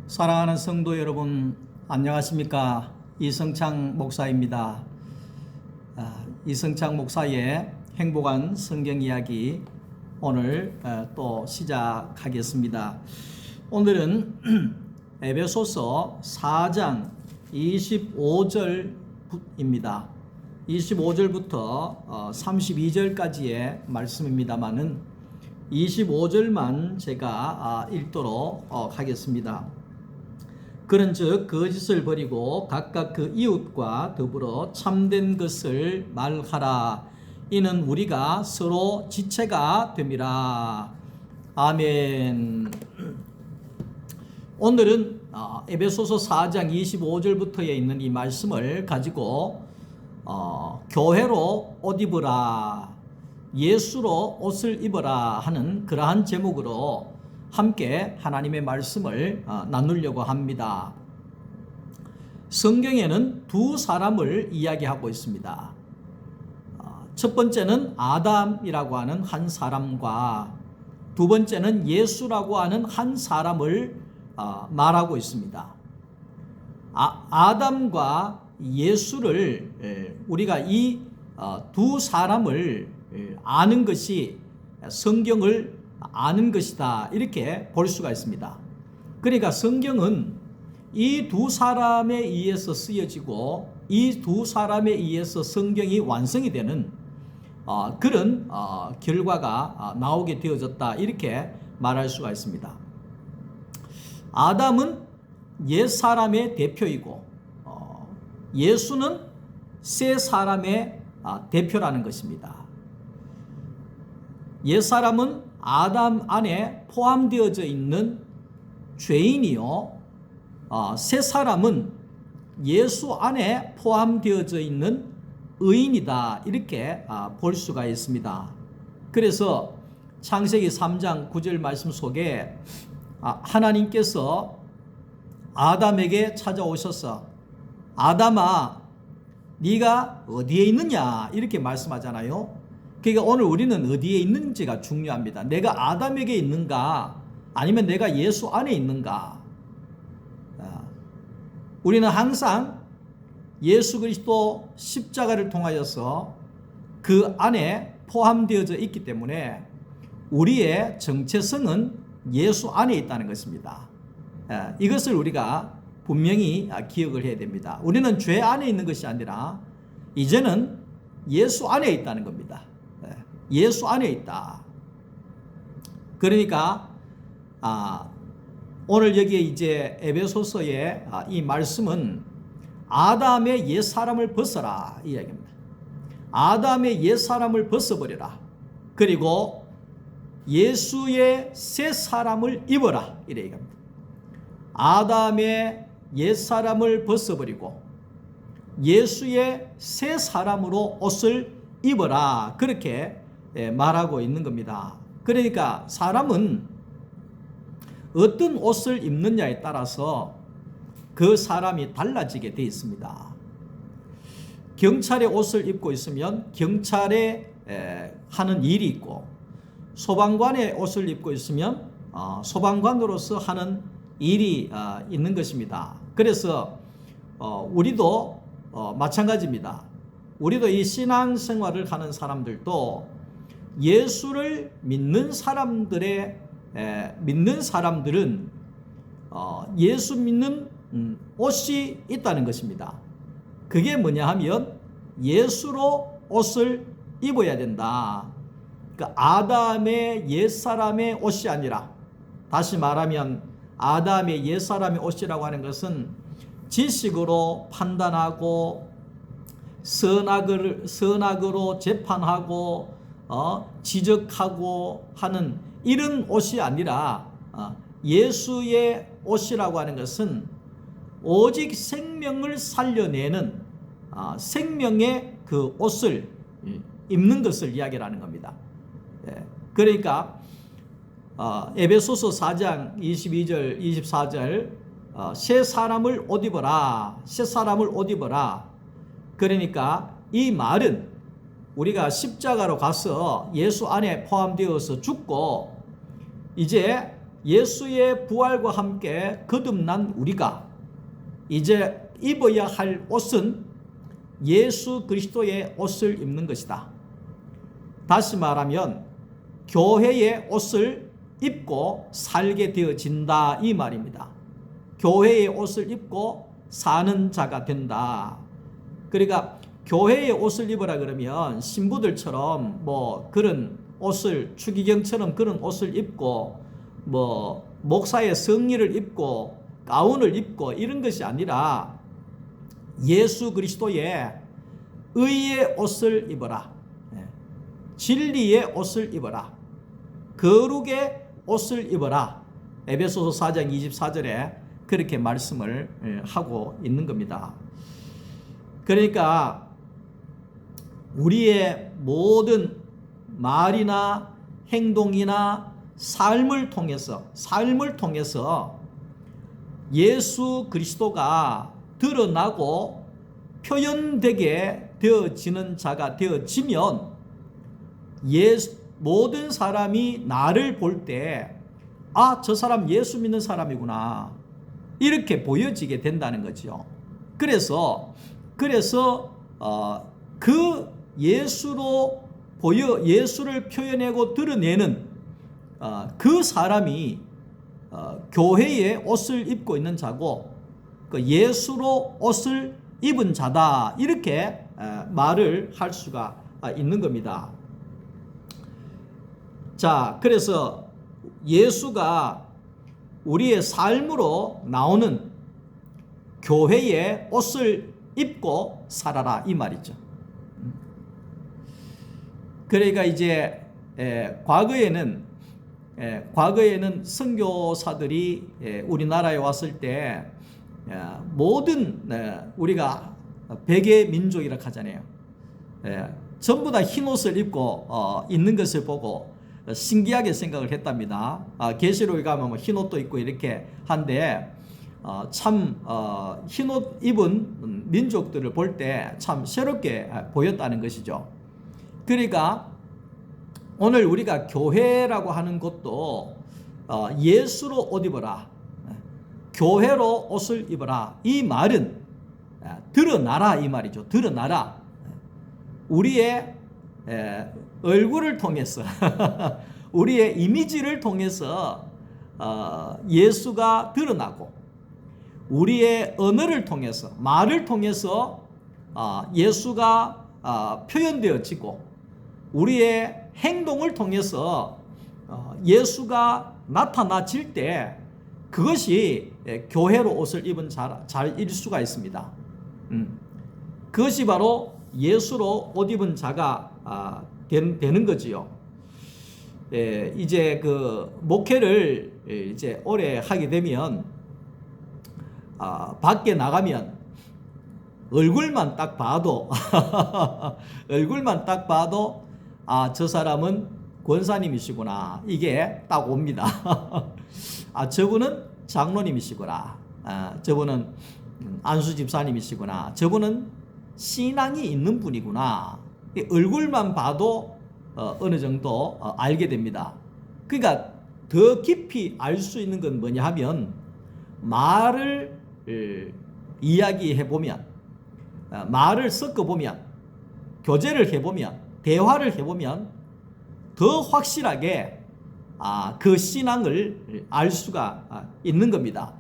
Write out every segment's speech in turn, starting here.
사랑하는 성도 여러분, 안녕하십니까? 이성창 목사입니다. 이성창 목사의 행복한 성경 이야기 오늘 또 시작하겠습니다. 오늘은 에베소서 4장 25절입니다. 25절부터 32절까지의 말씀입니다만은 25절만 제가 읽도록 하겠습니다. 그런즉 거짓을 버리고 각각 그 이웃과 더불어 참된 것을 말하라. 이는 우리가 서로 지체가 됨이라. 아멘. 오늘은 에베소서 4장 25절부터에 있는 이 말씀을 가지고 교회로 옷 입으라, 예수로 옷을 입어라 하는 그러한 제목으로 함께 하나님의 말씀을 나누려고 합니다. 성경에는 두 사람을 이야기하고 있습니다. 첫 번째는 아담이라고 하는 한 사람과 두 번째는 예수라고 하는 한 사람을 말하고 있습니다. 아담과 예수를 우리가 이 두 사람을 아는 것이 성경을 아는 것이다, 이렇게 볼 수가 있습니다. 그러니까 성경은 이 두 사람에 의해서 쓰여지고 이 두 사람에 의해서 성경이 완성이 되는 그런 결과가 나오게 되어졌다, 이렇게 말할 수가 있습니다. 아담은 옛 사람의 대표이고 예수는 새 사람의 대표라는 것입니다. 옛 사람은 아담 안에 포함되어져 있는 죄인이요, 새 사람은 예수 안에 포함되어져 있는 의인이다, 이렇게 볼 수가 있습니다. 그래서 창세기 3장 9절 말씀 속에 하나님께서 아담에게 찾아오셔서 아담아, 네가 어디에 있느냐, 이렇게 말씀하잖아요. 그러니까 오늘 우리는 어디에 있는지가 중요합니다. 내가 아담에게 있는가, 아니면 내가 예수 안에 있는가. 우리는 항상 예수 그리스도 십자가를 통하여서 그 안에 포함되어져 있기 때문에 우리의 정체성은 예수 안에 있다는 것입니다. 이것을 우리가 분명히 기억을 해야 됩니다. 우리는 죄 안에 있는 것이 아니라 이제는 예수 안에 있다는 겁니다. 예수 안에 있다. 그러니까 오늘 여기에 이제 에베소서의 이 말씀은 아담의 옛 사람을 벗어라, 이 이야기입니다. 아담의 옛 사람을 벗어버려라. 그리고 예수의 새 사람을 입어라, 이 얘기입니다. 아담의 옛 사람을 벗어버리고 예수의 새 사람으로 옷을 입어라, 그렇게 말하고 있는 겁니다. 그러니까 사람은 어떤 옷을 입느냐에 따라서 그 사람이 달라지게 되어 있습니다. 경찰의 옷을 입고 있으면 경찰에 하는 일이 있고, 소방관의 옷을 입고 있으면 소방관으로서 하는 일이 있는 것입니다. 그래서 우리도 마찬가지입니다. 우리도 이 신앙생활을 하는 사람들도 예수를 믿는 사람들은 예수 믿는 옷이 있다는 것입니다. 그게 뭐냐 하면 예수로 옷을 입어야 된다. 그러니까 아담의 옛사람의 옷이 아니라, 다시 말하면 아담의 옛사람의 옷이라고 하는 것은 지식으로 판단하고 선악으로 재판하고 지적하고 하는 이런 옷이 아니라 예수의 옷이라고 하는 것은 오직 생명을 살려내는 생명의 그 옷을 입는 것을 이야기하는 겁니다. 그러니까 에베소서 4장 22절 24절 새 사람을 옷 입어라, 새 사람을 옷 입어라. 그러니까 이 말은 우리가 십자가로 가서 예수 안에 포함되어서 죽고 이제 예수의 부활과 함께 거듭난 우리가 이제 입어야 할 옷은 예수 그리스도의 옷을 입는 것이다. 다시 말하면 교회의 옷을 입고 살게 되어진다 이 말입니다. 교회의 옷을 입고 사는 자가 된다. 그러니까 교회의 옷을 입으라 그러면 신부들처럼 뭐 그런 옷을 추기경처럼 그런 옷을 입고 뭐 목사의 성의를 입고 가운을 입고 이런 것이 아니라 예수 그리스도의 의의 옷을 입어라. 진리의 옷을 입어라. 거룩의 옷을 입어라. 에베소서 4장 24절에 그렇게 말씀을 하고 있는 겁니다. 그러니까 우리의 모든 말이나 행동이나 삶을 통해서 예수 그리스도가 드러나고 표현되게 되어지는 자가 되어지면 모든 사람이 나를 볼 때 아, 저 사람 예수 믿는 사람이구나 이렇게 보여지게 된다는 거죠. 그래서 그 예수를 표현하고 드러내는 그 사람이 교회의 옷을 입고 있는 자고 그 예수로 옷을 입은 자다 이렇게 말을 할 수가 있는 겁니다. 자, 그래서 예수가 우리의 삶으로 나오는 교회의 옷을 입고 살아라 이 말이죠. 그러니까 이제 과거에는 선교사들이 우리나라에 왔을 때 모든 우리가 백의 민족이라 하잖아요. 전부 다 흰 옷을 입고 있는 것을 보고 신기하게 생각을 했답니다. 계시록에 가면 뭐 흰 옷도 입고 이렇게 한데 참 흰 옷 입은 민족들을 볼 때 참 새롭게 보였다는 것이죠. 그러니까 오늘 우리가 교회라고 하는 것도 예수로 옷 입어라, 교회로 옷을 입어라 이 말은 드러나라 이 말이죠. 드러나라. 우리의 얼굴을 통해서 우리의 이미지를 통해서 예수가 드러나고 우리의 언어를 통해서 말을 통해서 예수가 표현되어지고 우리의 행동을 통해서 예수가 나타나질 때 그것이 교회로 옷을 입은 자일 수가 있습니다. 그것이 바로 예수로 옷 입은 자가 되는 거지요. 이제 그 목회를 이제 오래 하게 되면 밖에 나가면 얼굴만 딱 봐도 아, 저 사람은 권사님이시구나 이게 딱 옵니다. 아, 저분은 장로님이시구나. 저분은 안수 집사님이시구나. 저분은 신앙이 있는 분이구나. 얼굴만 봐도 어느 정도 알게 됩니다. 그러니까 더 깊이 알 수 있는 건 뭐냐 하면 말을 이야기해 보면, 말을 섞어 보면, 교제를 해 보면, 대화를 해 보면 더 확실하게 그 신앙을 알 수가 있는 겁니다.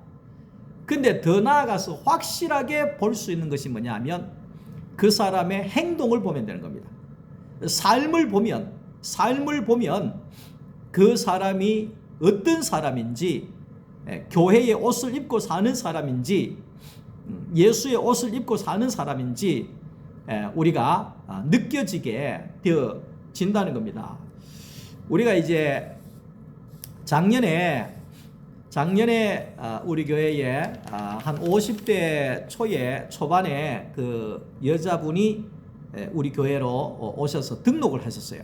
근데 더 나아가서 확실하게 볼 수 있는 것이 뭐냐 하면 그 사람의 행동을 보면 되는 겁니다. 삶을 보면 그 사람이 어떤 사람인지, 교회의 옷을 입고 사는 사람인지, 예수의 옷을 입고 사는 사람인지 우리가 느껴지게 되어진다는 겁니다. 우리가 이제 작년에 우리 교회에 한 50대 초반에 그 여자분이 우리 교회로 오셔서 등록을 하셨어요.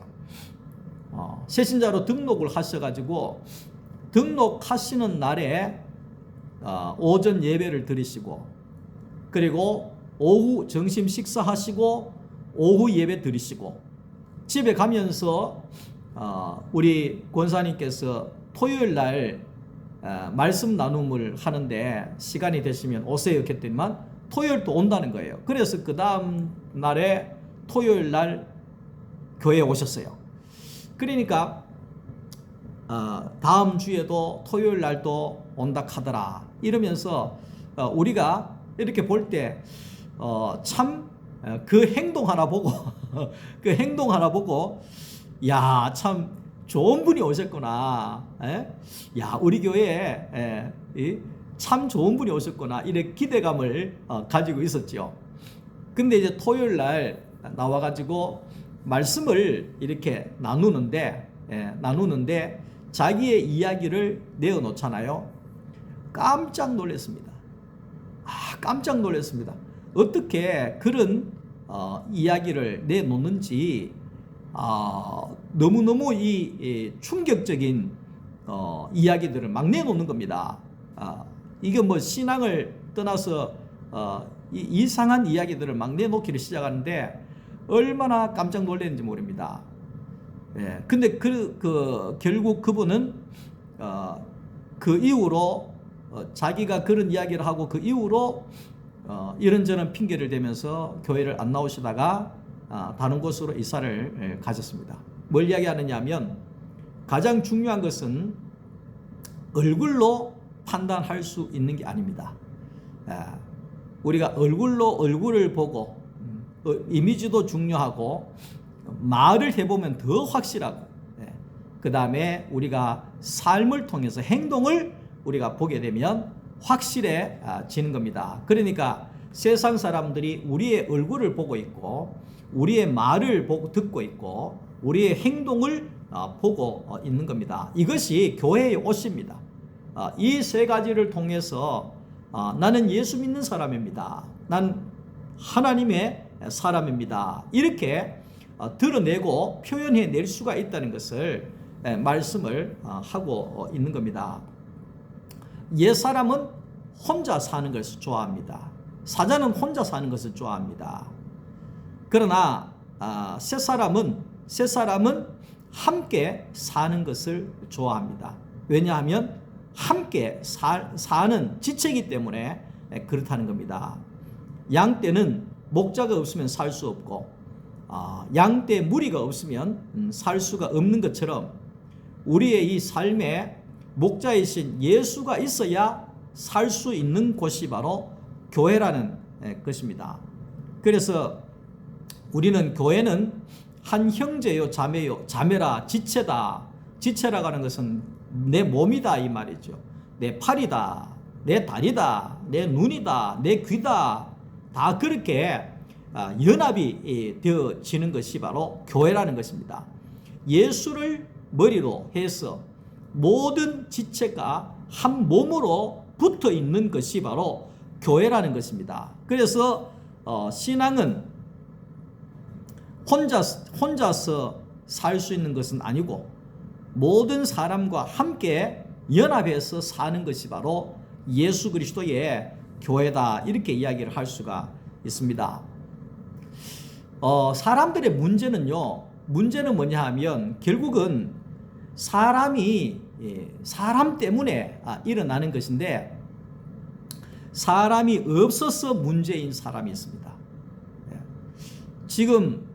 새신자로 등록을 하셔가지고 등록하시는 날에 오전 예배를 드리시고 그리고 오후 점심 식사하시고 오후 예배 드리시고 집에 가면서 우리 권사님께서 토요일 날 말씀 나눔을 하는데 시간이 되시면 오세요 했더니만 토요일 또 온다는 거예요. 그래서 그 다음 날에 토요일 날 교회에 오셨어요. 그러니까 다음 주에도 토요일 날도 온다 하더라 이러면서 우리가 이렇게 볼 때 참 그 행동 하나 보고 그 행동 하나 보고 야, 참 좋은 분이 오셨구나. 야, 우리 교회에 참 좋은 분이 오셨구나. 이런 기대감을 가지고 있었죠. 근데 이제 토요일 날 나와가지고 말씀을 이렇게 나누는데 자기의 이야기를 내어놓잖아요. 깜짝 놀랐습니다. 깜짝 놀랐습니다. 어떻게 그런 이야기를 내놓는지 너무너무 이 충격적인 이야기들을 막 내놓는 겁니다. 이게 뭐 신앙을 떠나서 이상한 이야기들을 막 내놓기를 시작하는데 얼마나 깜짝 놀랐는지 모릅니다. 근데 결국 그분은 그 이후로 자기가 그런 이야기를 하고 그 이후로 이런저런 핑계를 대면서 교회를 안 나오시다가 다른 곳으로 이사를 가셨습니다. 뭘 이야기하느냐 하면 가장 중요한 것은 얼굴로 판단할 수 있는 게 아닙니다. 우리가 얼굴로 얼굴을 보고 이미지도 중요하고 말을 해보면 더 확실하고 그 다음에 우리가 삶을 통해서 행동을 우리가 보게 되면 확실해지는 겁니다. 그러니까 세상 사람들이 우리의 얼굴을 보고 있고 우리의 말을 보고 듣고 있고 우리의 행동을 보고 있는 겁니다. 이것이 교회의 옷입니다. 이 세 가지를 통해서 나는 예수 믿는 사람입니다. 난 하나님의 사람입니다. 이렇게 드러내고 표현해낼 수가 있다는 것을 말씀을 하고 있는 겁니다. 옛사람은 혼자 사는 것을 좋아합니다. 사자는 혼자 사는 것을 좋아합니다. 그러나 새사람은 함께 사는 것을 좋아합니다. 왜냐하면 함께 사는 지체이기 때문에 그렇다는 겁니다. 양떼는 목자가 없으면 살 수 없고 양떼 무리가 없으면 살 수가 없는 것처럼 우리의 이 삶에 목자이신 예수가 있어야 살 수 있는 곳이 바로 교회라는 것입니다. 그래서 우리는 교회는 한 형제요 자매요 자매라 지체다. 지체라고 하는 것은 내 몸이다 이 말이죠. 내 팔이다. 내 다리다. 내 눈이다. 내 귀다. 다 그렇게 연합이 되어지는 것이 바로 교회라는 것입니다. 예수를 머리로 해서 모든 지체가 한 몸으로 붙어 있는 것이 바로 교회라는 것입니다. 그래서 신앙은 혼자서 살 수 있는 것은 아니고 모든 사람과 함께 연합해서 사는 것이 바로 예수 그리스도의 교회다 이렇게 이야기를 할 수가 있습니다. 사람들의 문제는 뭐냐 하면 결국은 사람이 사람 때문에 일어나는 것인데 사람이 없어서 문제인 사람이 있습니다. 지금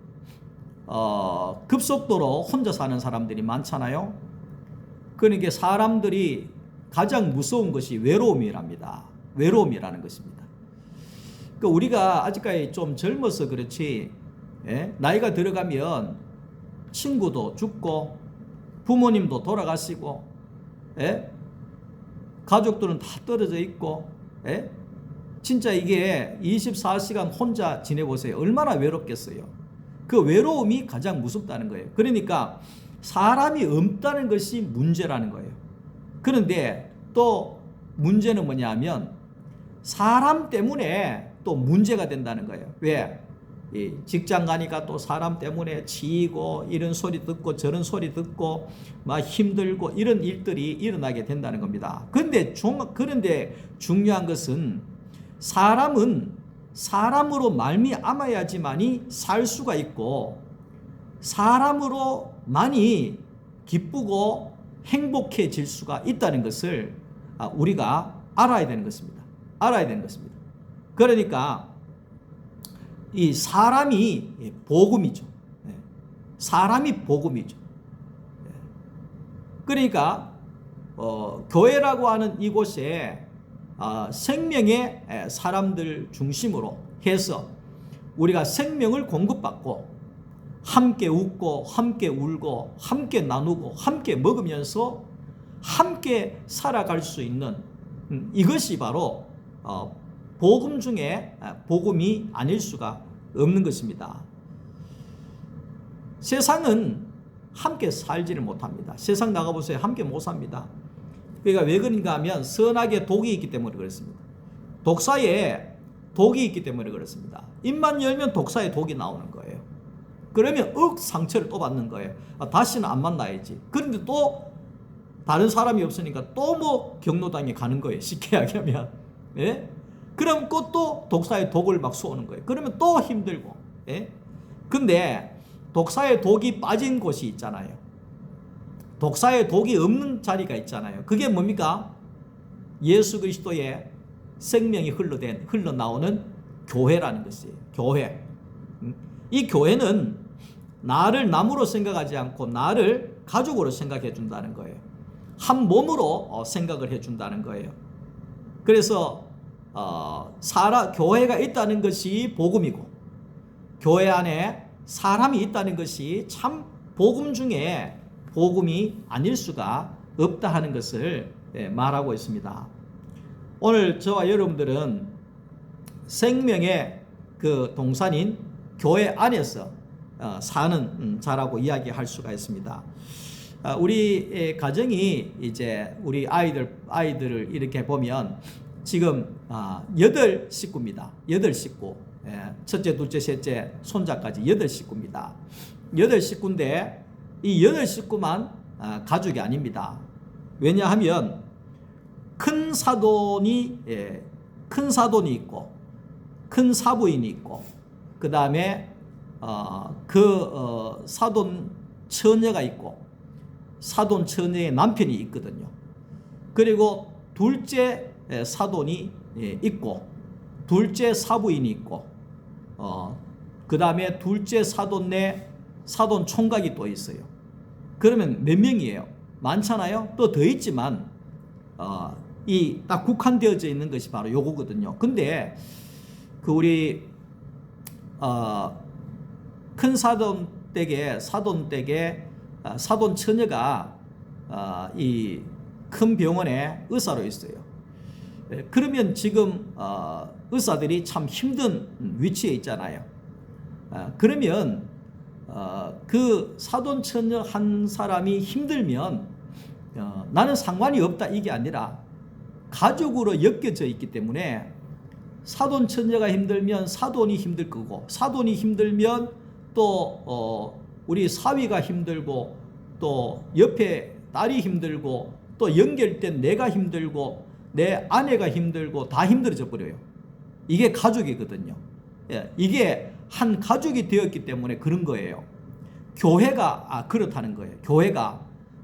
급속도로 혼자 사는 사람들이 많잖아요. 그러니까 사람들이 가장 무서운 것이 외로움이랍니다. 외로움이라는 것입니다. 그러니까 우리가 아직까지 좀 젊어서 그렇지 나이가 들어가면 친구도 죽고 부모님도 돌아가시고 가족들은 다 떨어져 있고 진짜 이게 24시간 혼자 지내보세요. 얼마나 외롭겠어요. 그 외로움이 가장 무섭다는 거예요. 그러니까 사람이 없다는 것이 문제라는 거예요. 그런데 또 문제는 뭐냐면 사람 때문에 또 문제가 된다는 거예요. 왜? 직장 가니까 또 사람 때문에 치이고 이런 소리 듣고 저런 소리 듣고 막 힘들고 이런 일들이 일어나게 된다는 겁니다. 그런데 중요한 것은 사람은 사람으로 말미암아야지만이 살 수가 있고 사람으로만이 기쁘고 행복해질 수가 있다는 것을 우리가 알아야 되는 것입니다. 알아야 되는 것입니다. 그러니까 이 사람이 복음이죠. 사람이 복음이죠. 그러니까 교회라고 하는 이곳에 생명의 사람들 중심으로 해서 우리가 생명을 공급받고 함께 웃고 함께 울고 함께 나누고 함께 먹으면서 함께 살아갈 수 있는 이것이 바로 복음 중에 복음이 아닐 수가 없는 것입니다. 세상은 함께 살지를 못합니다. 세상 나가보세요. 함께 못 삽니다. 그러니까 왜 그런가 하면 선악에 독이 있기 때문에 그렇습니다. 독사에 독이 있기 때문에 그렇습니다. 입만 열면 독사에 독이 나오는 거예요. 그러면 상처를 또 받는 거예요. 다시는 안 만나야지. 그런데 또 다른 사람이 없으니까 또 뭐 경로당에 가는 거예요. 쉽게 얘기하면. 예? 그럼 또 독사의 독을 막 쏘는 거예요. 그러면 또 힘들고. 예? 근데 독사의 독이 빠진 곳이 있잖아요. 독사의 독이 없는 자리가 있잖아요. 그게 뭡니까? 예수 그리스도의 생명이 흘러나오는 교회라는 것이에요. 교회. 이 교회는 나를 남으로 생각하지 않고 나를 가족으로 생각해 준다는 거예요. 한 몸으로 생각을 해 준다는 거예요. 그래서 교회가 있다는 것이 복음이고 교회 안에 사람이 있다는 것이 참 복음 중에 복음이 아닐 수가 없다 하는 것을 말하고 있습니다. 오늘 저와 여러분들은 생명의 그 동산인 교회 안에서 사는 자라고 이야기할 수가 있습니다. 우리 가정이 이제 우리 아이들을 이렇게 보면 지금 8식구입니다. 8식구. 첫째, 둘째, 셋째, 손자까지 8식구입니다. 8식구인데 이 8식구만 가족이 아닙니다. 왜냐하면 큰 사돈이 있고 큰 사부인이 있고 그 다음에 사돈 처녀가 있고 사돈 처녀의 남편이 있거든요. 그리고 둘째 사돈이 있고 둘째 사부인이 있고 그 다음에 둘째 사돈 내 사돈 총각이 또 있어요. 그러면 몇 명이에요? 많잖아요. 또 더 있지만 이 딱 국한되어져 있는 것이 바로 요거거든요. 근데 그 우리 큰 사돈 댁에 사돈 처녀가 이 큰 병원에 의사로 있어요. 그러면 지금 의사들이 참 힘든 위치에 있잖아요. 그러면 그 사돈 처녀 한 사람이 힘들면 나는 상관이 없다 이게 아니라 가족으로 엮여져 있기 때문에 사돈 처녀가 힘들면 사돈이 힘들 거고 사돈이 힘들면 또 우리 사위가 힘들고 또 옆에 딸이 힘들고 또 연결된 내가 힘들고 내 아내가 힘들고 다 힘들어져 버려요. 이게 가족이거든요. 이게 한 가족이 되었기 때문에 그런 거예요. 교회가 그렇다는 거예요. 교회가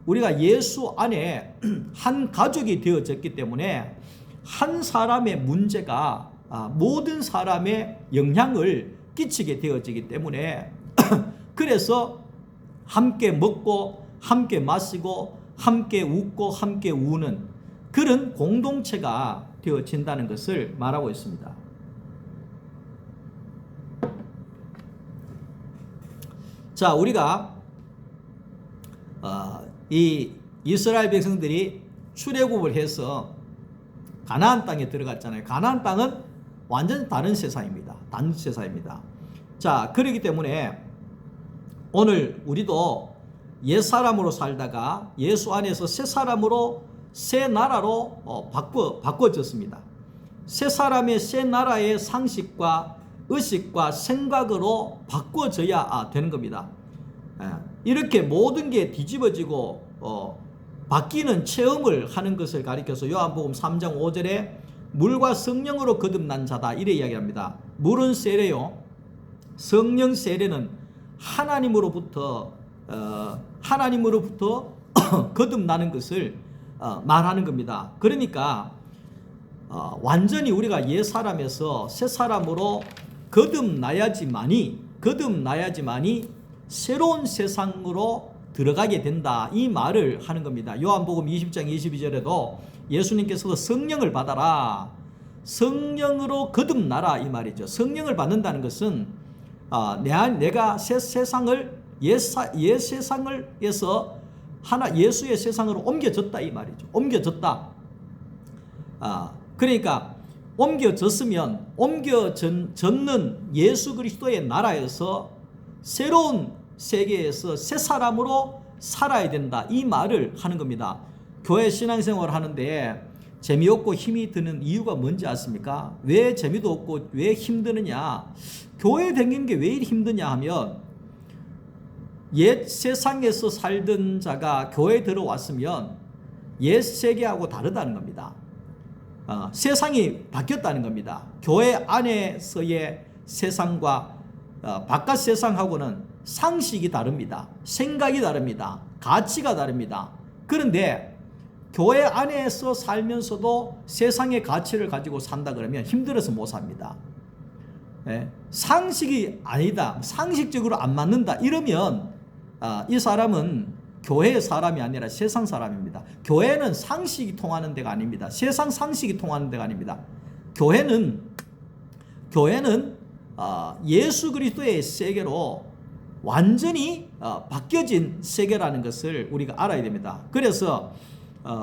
우리가 예수 안에 한 가족이 되어졌기 때문에 한 사람의 문제가 모든 사람의 영향을 끼치게 되어지기 때문에 그래서 함께 먹고 함께 마시고 함께 웃고 함께 우는 그런 공동체가 되어진다는 것을 말하고 있습니다. 자, 우리가 이 이스라엘 백성들이 출애굽을 해서 가나안 땅에 들어갔잖아요. 가나안 땅은 완전히 다른 세상입니다. 다른 세상입니다. 자, 그렇기 때문에 오늘 우리도 옛사람으로 살다가 예수 안에서 새사람으로 새 나라로 바꿔졌습니다. 새 사람의 새 나라의 상식과 의식과 생각으로 바꿔져야 되는 겁니다. 이렇게 모든 게 뒤집어지고 바뀌는 체험을 하는 것을 가리켜서 요한복음 3장 5절에 물과 성령으로 거듭난 자다 이래 이야기합니다. 물은 세례요. 성령 세례는 하나님으로부터 거듭나는 것을 말하는 겁니다. 그러니까 완전히 우리가 옛 사람에서 새 사람으로 거듭나야지만이 새로운 세상으로 들어가게 된다, 이 말을 하는 겁니다. 요한복음 20장 22절에도 예수님께서도 성령을 받아라, 성령으로 거듭나라, 이 말이죠. 성령을 받는다는 것은 내가 새 세상을 옛 세상을에서 예수의 세상으로 옮겨졌다, 이 말이죠. 옮겨졌다. 그러니까 옮겨졌는 예수 그리스도의 나라에서 새로운 세계에서 새 사람으로 살아야 된다, 이 말을 하는 겁니다. 교회 신앙생활을 하는데 재미없고 힘이 드는 이유가 뭔지 아십니까? 왜 재미도 없고 왜 힘드느냐? 교회 다니는 게 왜 이리 힘드냐 하면, 옛 세상에서 살던 자가 교회에 들어왔으면 옛 세계하고 다르다는 겁니다. 세상이 바뀌었다는 겁니다. 교회 안에서의 세상과 바깥 세상하고는 상식이 다릅니다. 생각이 다릅니다. 가치가 다릅니다. 그런데 교회 안에서 살면서도 세상의 가치를 가지고 산다 그러면 힘들어서 못 삽니다. 상식이 아니다, 상식적으로 안 맞는다 이러면 이 사람은 교회의 사람이 아니라 세상 사람입니다. 교회는 상식이 통하는 데가 아닙니다. 세상 상식이 통하는 데가 아닙니다. 교회는 예수 그리스도의 세계로 완전히 바뀌어진 세계라는 것을 우리가 알아야 됩니다. 그래서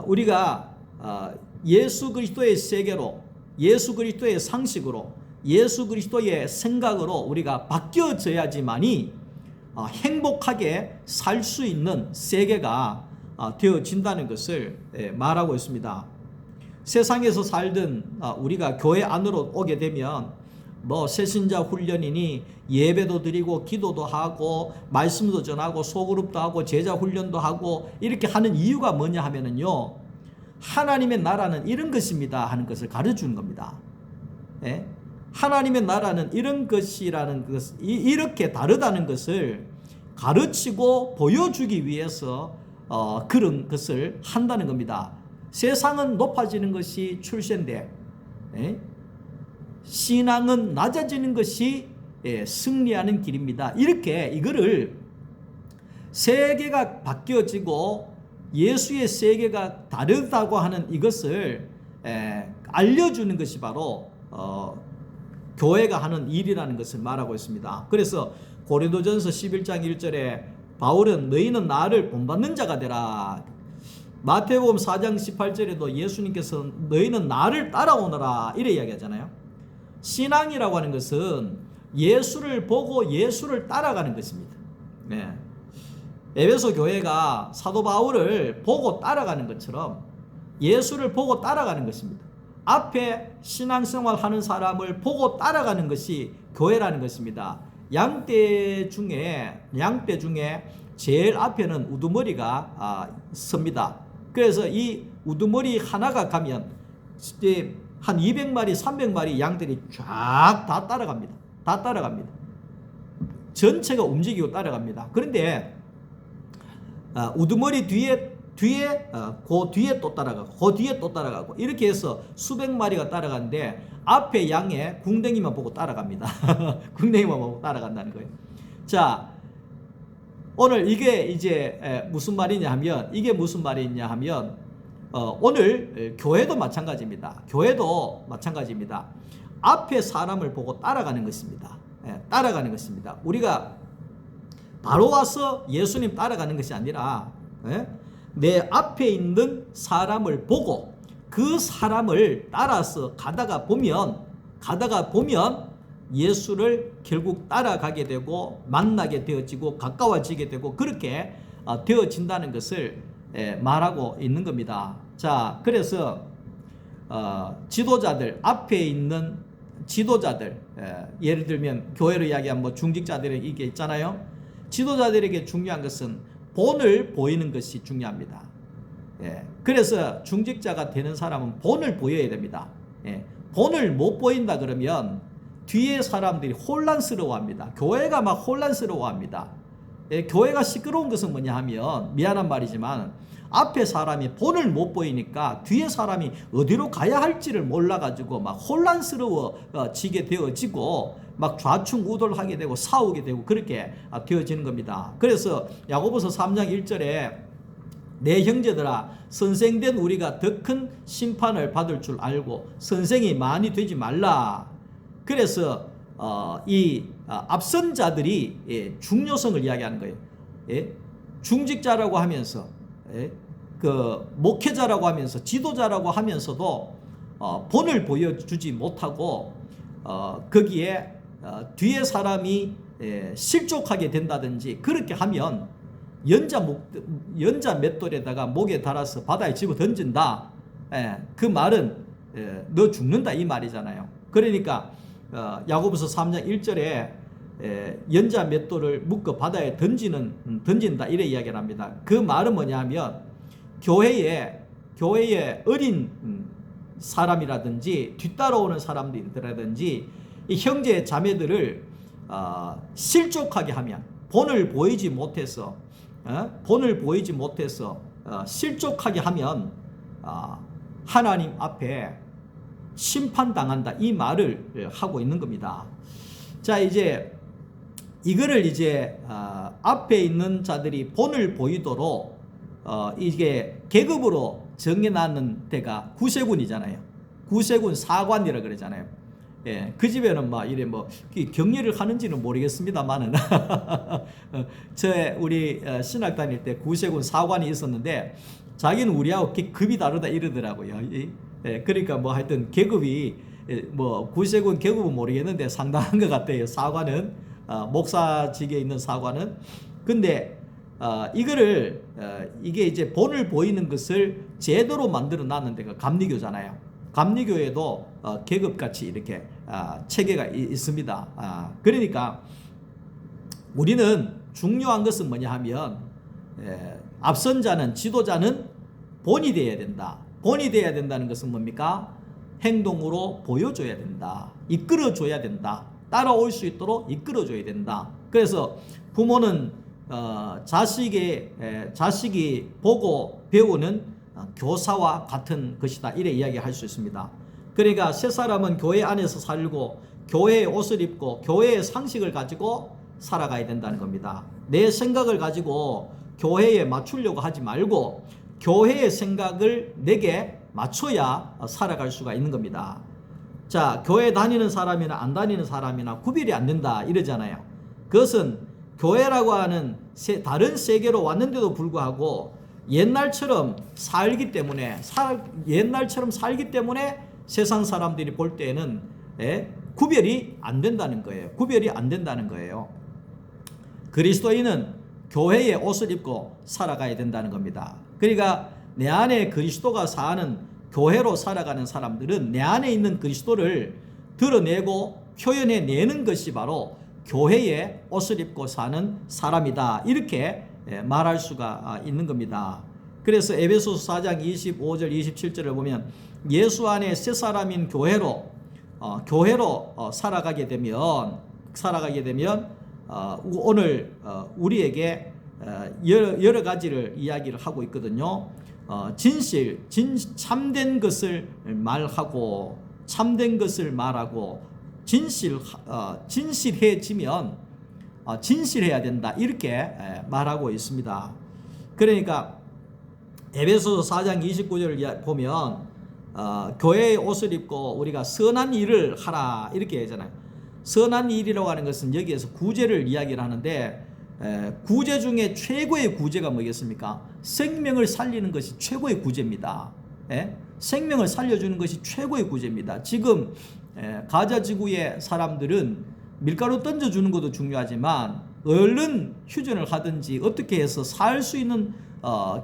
우리가 예수 그리스도의 세계로, 예수 그리스도의 상식으로, 예수 그리스도의 생각으로 우리가 바뀌어져야지만이 행복하게 살 수 있는 세계가 되어진다는 것을 말하고 있습니다. 세상에서 살던 우리가 교회 안으로 오게 되면 새신자 훈련이니 예배도 드리고 기도도 하고 말씀도 전하고 소그룹도 하고 제자 훈련도 하고 이렇게 하는 이유가 뭐냐 하면은요, 하나님의 나라는 이런 것입니다 하는 것을 가르치는 겁니다. 하나님의 나라는 이런 것이라는 것, 이렇게 다르다는 것을 가르치고 보여주기 위해서 그런 것을 한다는 겁니다. 세상은 높아지는 것이 출세인데 신앙은 낮아지는 것이 승리하는 길입니다. 이렇게 이거를 세계가 바뀌어지고 예수의 세계가 다르다고 하는 이것을 알려주는 것이 바로 교회가 하는 일이라는 것을 말하고 있습니다. 그래서 고린도전서 11장 1절에 바울은 너희는 나를 본받는 자가 되라. 마태복음 4장 18절에도 예수님께서 너희는 나를 따라오너라 이래 이야기하잖아요. 신앙이라고 하는 것은 예수를 보고 예수를 따라가는 것입니다. 에베소 교회가 사도 바울을 보고 따라가는 것처럼 예수를 보고 따라가는 것입니다. 앞에 신앙생활 하는 사람을 보고 따라가는 것이 교회라는 것입니다. 양떼 중에 제일 앞에는 우두머리가 섭니다. 그래서 이 우두머리 하나가 가면 한 200마리, 300마리 양들이 쫙 다 따라갑니다. 다 따라갑니다. 전체가 움직이고 따라갑니다. 그런데 우두머리 뒤에 그 뒤에 또 따라가고 그 뒤에 또 따라가고 이렇게 해서 수백 마리가 따라가는데 앞에 양의 궁뎅이만 보고 따라갑니다. 궁뎅이만 보고 따라간다는 거예요. 자, 오늘 이게 이제 무슨 말이냐 하면 오늘 교회도 마찬가지입니다. 교회도 마찬가지입니다. 앞에 사람을 보고 따라가는 것입니다. 따라가는 것입니다. 우리가 바로 와서 예수님 따라가는 것이 아니라 내 앞에 있는 사람을 보고 그 사람을 따라서 가다가 보면 예수를 결국 따라가게 되고 만나게 되어지고 가까워지게 되고 그렇게 되어진다는 것을 말하고 있는 겁니다. 자, 그래서 지도자들, 앞에 있는 지도자들, 예를 들면 교회로 이야기하면 중직자들이 이게 있잖아요. 지도자들에게 중요한 것은 본을 보이는 것이 중요합니다. 그래서 중직자가 되는 사람은 본을 보여야 됩니다. 본을 못 보인다 그러면 뒤에 사람들이 혼란스러워합니다. 교회가 막 혼란스러워합니다. 교회가 시끄러운 것은 뭐냐 하면 미안한 말이지만 앞에 사람이 본을 못 보이니까 뒤에 사람이 어디로 가야 할지를 몰라가지고 막 혼란스러워지게 되어지고 막 좌충우돌하게 되고 싸우게 되고 그렇게 되어지는 겁니다. 그래서 야고보서 3장 1절에 내 형제들아 선생된 우리가 더 큰 심판을 받을 줄 알고 선생이 많이 되지 말라. 그래서 이 앞선 자들이 중요성을 이야기하는 거예요. 중직자라고 하면서 그 목회자라고 하면서 지도자라고 하면서도 본을 보여주지 못하고 거기에 뒤에 사람이 실족하게 된다든지 그렇게 하면 연자 맷돌에다가 목에 달아서 바다에 집어 던진다. 그 말은 너 죽는다 이 말이잖아요. 그러니까 야고보서 3장 1절에 연자 맷돌을 묶어 바다에 던진다 이래 이야기를 합니다. 그 말은 뭐냐면 교회에 어린 사람이라든지 뒤따라오는 사람들이라든지 이 형제 자매들을 실족하게 하면 본을 보이지 못해서 실족하게 하면 하나님 앞에 심판당한다 이 말을 하고 있는 겁니다. 자, 이제 이거를 이제 앞에 있는 자들이 본을 보이도록 이게 계급으로 정해놨는 데가 구세군이잖아요. 구세군 사관이라 그러잖아요. 그 집에는 막 이래 뭐 격리를 하는지는 모르겠습니다만은 우리 신학 다닐 때 구세군 사관이 있었는데 자기는 우리하고 급이 다르다 이러더라고요. 그러니까 뭐 하여튼 계급이 뭐 구세군 계급은 모르겠는데 상당한 것 같아요. 사관은 목사직에 있는 사관은. 근데 이거를 이게 이제 본을 보이는 것을 제도로 만들어 놨는 데가 감리교잖아요. 감리교에도 계급같이 이렇게 체계가 있습니다. 그러니까 우리는 중요한 것은 뭐냐 하면 앞선 자는 지도자는 본이 되어야 된다. 본이 되어야 된다는 것은 뭡니까? 행동으로 보여줘야 된다. 이끌어줘야 된다. 따라올 수 있도록 이끌어줘야 된다. 그래서 부모는 자식이 보고 배우는 교사와 같은 것이다. 이래 이야기할 수 있습니다. 그러니까 새 사람은 교회 안에서 살고 교회의 옷을 입고 교회의 상식을 가지고 살아가야 된다는 겁니다. 내 생각을 가지고 교회에 맞추려고 하지 말고 교회의 생각을 내게 맞춰야 살아갈 수가 있는 겁니다. 자, 교회 다니는 사람이나 안 다니는 사람이나 구별이 안 된다 이러잖아요. 그것은 교회라고 하는 다른 세계로 왔는데도 불구하고 옛날처럼 살기 때문에 세상 사람들이 볼 때는 구별이 안 된다는 거예요. 구별이 안 된다는 거예요. 그리스도인은 교회의 옷을 입고 살아가야 된다는 겁니다. 그러니까 내 안에 그리스도가 사는 교회로 살아가는 사람들은 내 안에 있는 그리스도를 드러내고 표현해내는 것이 바로 교회의 옷을 입고 사는 사람이다. 이렇게 말할 수가 있는 겁니다. 그래서 에베소서 4장 25절 27절을 보면 예수 안에 새 사람인 교회로 살아가게 되면 오늘 우리에게 여러 가지를 이야기를 하고 있거든요. 참된 것을 말하고 진실해지면 진실해야 된다 이렇게 말하고 있습니다. 그러니까 에베소서 4장 29절을 보면 교회의 옷을 입고 우리가 선한 일을 하라 이렇게 하잖아요. 선한 일이라고 하는 것은 여기에서 구제를 이야기를 하는데 구제 중에 최고의 구제가 뭐겠습니까? 생명을 살리는 것이 최고의 구제입니다. 생명을 살려주는 것이 최고의 구제입니다. 지금 가자 지구의 사람들은 밀가루 던져주는 것도 중요하지만 얼른 휴전을 하든지 어떻게 해서 살 수 있는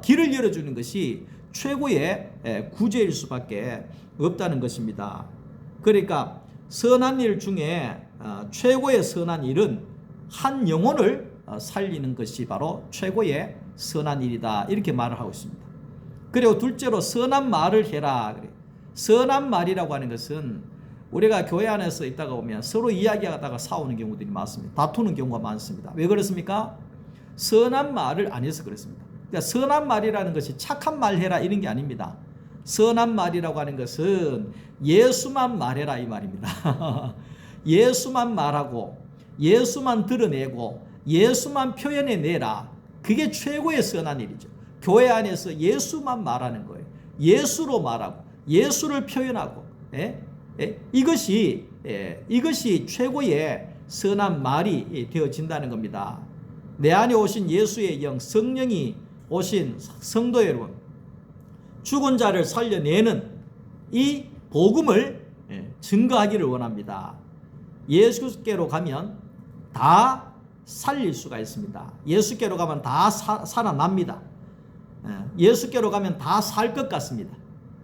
길을 열어주는 것이 최고의 구제일 수밖에 없다는 것입니다. 그러니까 선한 일 중에 최고의 선한 일은 한 영혼을 살리는 것이 바로 최고의 선한 일이다 이렇게 말을 하고 있습니다. 그리고 둘째로 선한 말을 해라. 선한 말이라고 하는 것은 우리가 교회 안에서 있다가 보면 서로 이야기하다가 싸우는 경우들이 많습니다. 다투는 경우가 많습니다. 왜 그렇습니까? 선한 말을 안 해서 그렇습니다. 그러니까 선한 말이라는 것이 착한 말 해라 이런 게 아닙니다. 선한 말이라고 하는 것은 예수만 말해라 이 말입니다. 예수만 말하고 예수만 드러내고 예수만 표현해내라. 그게 최고의 선한 일이죠. 교회 안에서 예수만 말하는 거예요. 예수로 말하고 예수를 표현하고 이것이 최고의 선한 말이 되어진다는 겁니다. 내 안에 오신 예수의 영 성령이 오신 성도 여러분, 죽은 자를 살려내는 이 복음을 증거하기를 원합니다. 예수께로 가면 다 살릴 수가 있습니다. 예수께로 가면 다 살아납니다. 예수께로 가면 다 살 것 같습니다.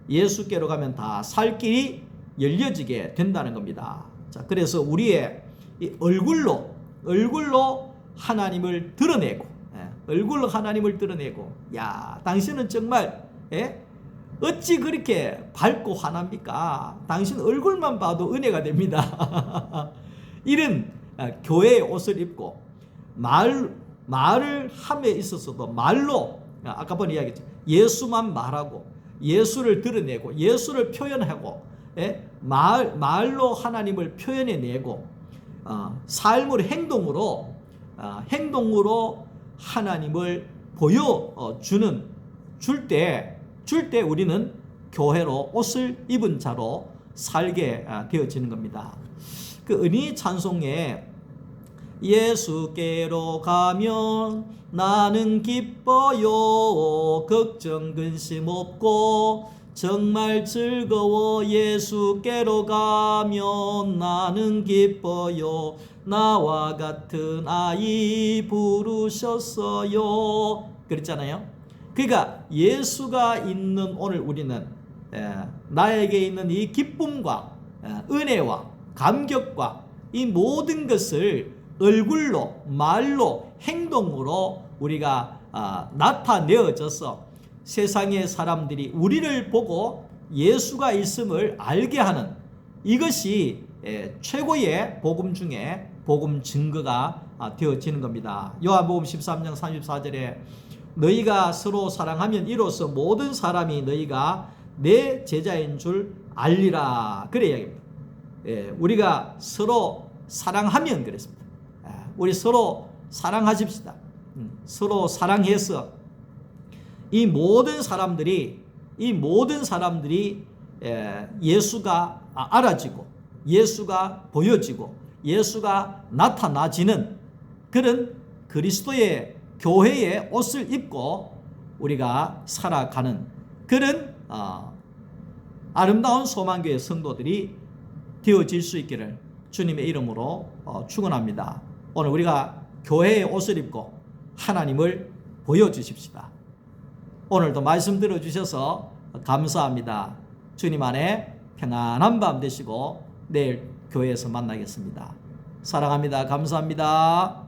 예수께로 가면 다 살 길이 열려지게 된다는 겁니다. 자, 그래서 우리의 이 얼굴로 하나님을 드러내고, 얼굴로 하나님을 드러내고, 야, 당신은 정말 어찌 그렇게 밝고 환합니까? 당신 얼굴만 봐도 은혜가 됩니다. 이런 교회의 옷을 입고 말을 함에 있어서도 말로, 아까 번 이야기했죠. 예수만 말하고 예수를 드러내고 예수를 표현하고 말로 하나님을 표현해내고 삶으로 행동으로 하나님을 보여주는 줄 때 우리는 교회로 옷을 입은 자로 살게 되어지는 겁니다. 그 은희 찬송에 예수께로 가면 나는 기뻐요. 걱정 근심 없고 정말 즐거워. 예수께로 가면 나는 기뻐요. 나와 같은 아이 부르셨어요. 그랬잖아요. 그러니까 예수가 있는 오늘 우리는 나에게 있는 이 기쁨과 은혜와 감격과 이 모든 것을 얼굴로, 말로, 행동으로 우리가 나타내어져서 세상의 사람들이 우리를 보고 예수가 있음을 알게 하는, 이것이 최고의 복음 중에 복음 증거가 되어지는 겁니다. 요한복음 13장 34절에 너희가 서로 사랑하면 이로써 모든 사람이 너희가 내 제자인 줄 알리라. 그래 이야기입니다. 우리가 서로 사랑하면 그랬습니다. 우리 서로 사랑하십시다. 서로 사랑해서 이 모든 사람들이 예수가 알아지고 예수가 보여지고 예수가 나타나지는 그런 그리스도의 교회의 옷을 입고 우리가 살아가는 그런 아름다운 소망교회 성도들이 되어질 수 있기를 주님의 이름으로 축원합니다. 오늘 우리가 교회의 옷을 입고 하나님을 보여주십시다. 오늘도 말씀 들어주셔서 감사합니다. 주님 안에 평안한 밤 되시고 내일 교회에서 만나겠습니다. 사랑합니다. 감사합니다.